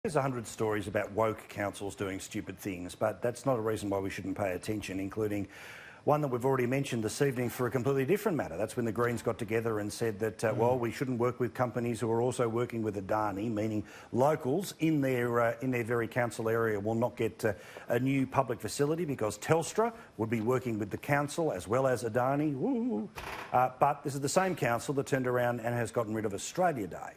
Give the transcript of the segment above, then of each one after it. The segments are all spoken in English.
There's 100 stories about woke councils doing stupid things, but that's not a reason why we shouldn't pay attention, including one that we've already mentioned this evening for a completely different matter. That's when the Greens got together and said that, well, we shouldn't work with companies who are also working with Adani, meaning locals in their very council area will not get a new public facility because Telstra would be working with the council as well as Adani. Woo. But this is the same council that turned around and has gotten rid of Australia Day.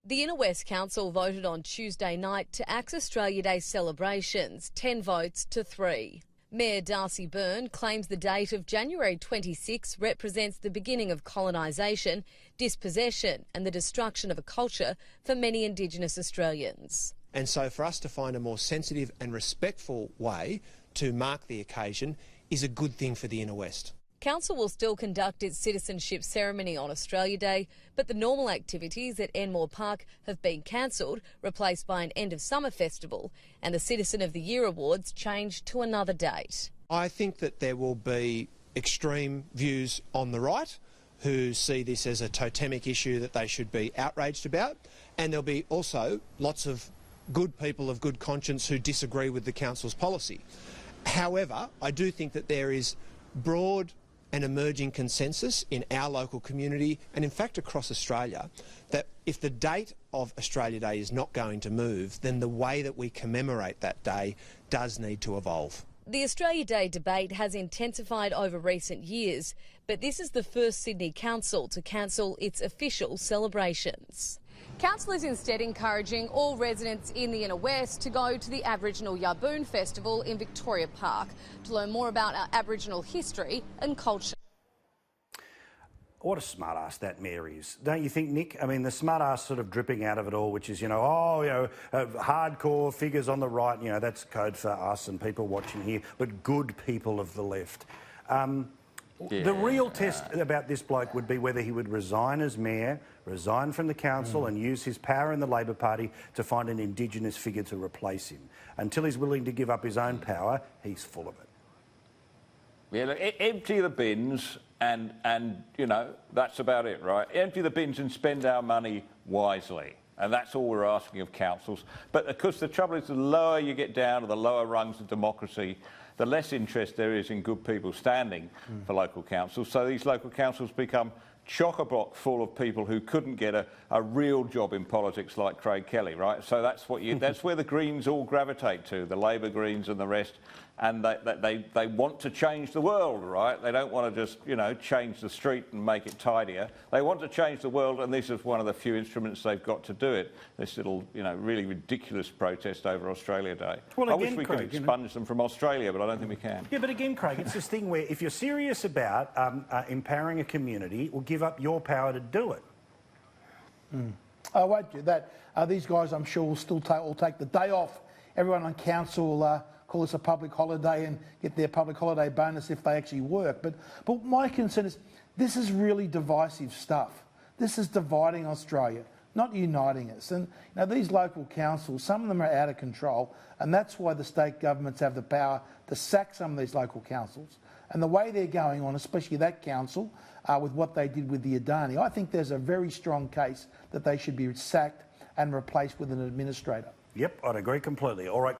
The Inner West Council voted on Tuesday night to axe Australia Day celebrations, 10 votes to 3. Mayor Darcy Byrne claims the date of January 26 represents the beginning of colonisation, dispossession and the destruction of a culture for many Indigenous Australians. And so for us to find a more sensitive and respectful way to mark the occasion is a good thing for the Inner West. Council will still conduct its citizenship ceremony on Australia Day, but the normal activities at Enmore Park have been cancelled, replaced by an end of summer festival, and the Citizen of the Year awards changed to another date. I think that there will be extreme views on the right who see this as a totemic issue that they should be outraged about, and there'll be also lots of good people of good conscience who disagree with the council's policy. However, I do think that there is broad and emerging consensus in our local community and in fact across Australia that if the date of Australia Day is not going to move, then the way that we commemorate that day does need to evolve. The Australia Day debate has intensified over recent years, but this is the first Sydney council to cancel its official celebrations. Council is instead encouraging all residents in the Inner West to go to the Aboriginal Yaboon Festival in Victoria Park to learn more about our Aboriginal history and culture. What a smart ass that mayor is, don't you think, Nick? I mean, the smart ass sort of dripping out of it all, which is, hardcore figures on the right, that's code for us and people watching here, but good people of the left. The real test about this bloke would be whether he would resign as mayor, resign from the council and use his power in the Labor Party to find an Indigenous figure to replace him. Until he's willing to give up his own power, he's full of it. Yeah, look, empty the bins and that's about it, right? Empty the bins and spend our money wisely. And that's all we're asking of councils. But of course, the trouble is the lower you get down to the lower rungs of democracy, the less interest there is in good people standing for local councils. So these local councils become chock-a-block full of people who couldn't get a real job in politics like Craig Kelly, right? So that's that's where the Greens all gravitate to, the Labor Greens and the rest. And they want to change the world, right? They don't want to just, change the street and make it tidier. They want to change the world, and this is one of the few instruments they've got to do it. This little, really ridiculous protest over Australia Day. Well, again, I wish we could expunge them from Australia, but I don't think we can. Yeah, but again, Craig, it's this thing where if you're serious about empowering a community, well, give up your power to do it. I won't do that. These guys, I'm sure, will still take the day off. Everyone on council will call this a public holiday and get their public holiday bonus if they actually work. But my concern is this is really divisive stuff. This is dividing Australia, not uniting us. And these local councils, some of them are out of control, and that's why the state governments have the power to sack some of these local councils. And the way they're going on, especially that council, with what they did with the Adani, I think there's a very strong case that they should be sacked and replaced with an administrator. Yep, I'd agree completely. All right.